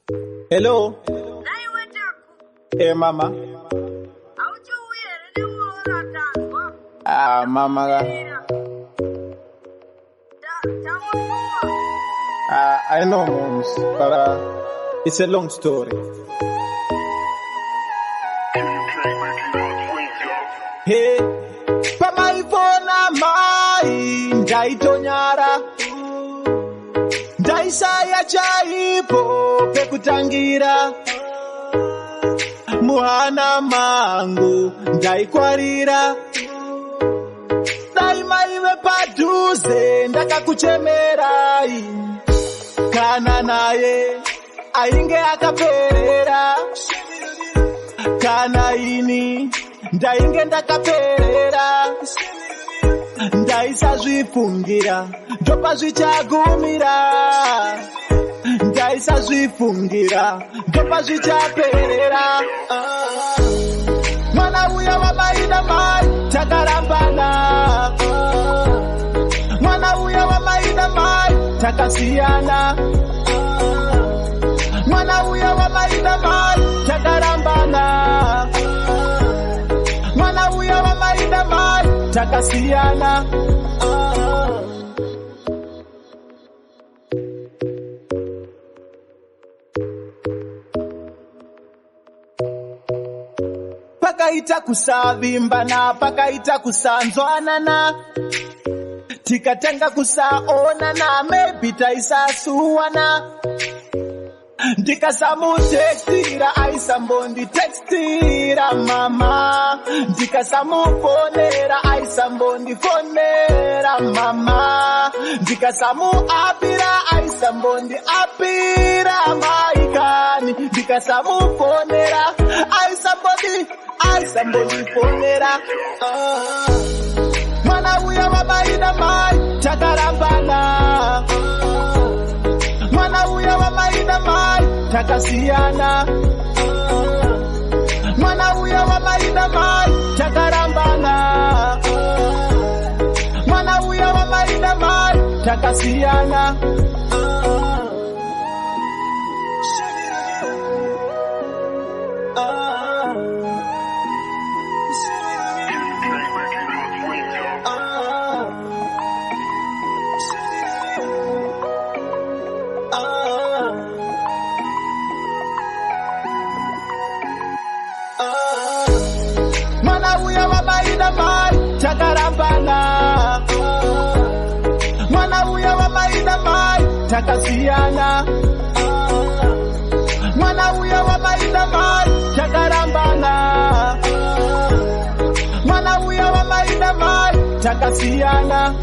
Hello. Mama. Mama. I know, moms, but it's a long story. Hey, pamaifona mai ndaitonyara ndaisaya chaipo pekutangira muhana mangu ndaikwarira dai maive padhuze ndakakuchemerai kana naye ainge akaperera kana ini ndainge ndakaperera ndaisazvifungira ndopa zvichagumira ndaisazvifungira ndopa zvichaperera mwana uya wamai namai takarambana mwana uya wamai namai takasiyana mwana uya wamai namai takarambana mwana uya wamai namai takasiyana pakaita kusavimbana pakaita kusanzwanana tikatanga kusaonana maybe taisasuwana ndikasamutextira aisambonditextira mama ndikasamufonera aisambondifonera mama ndikasamuapira aisambondiapira maikani ndikasamufonera aisambondifonera mwana uya wamai namai takarambana mwana uya wamai namai takasiyana mwana uya wamai namai takarambana mwana uya wamai namai takasiyana mwana uya wamai namai takarambana mwana uya wamai namai takasiyana mwana uya wamai namai takarambana mwana uya wamai namai takasiyana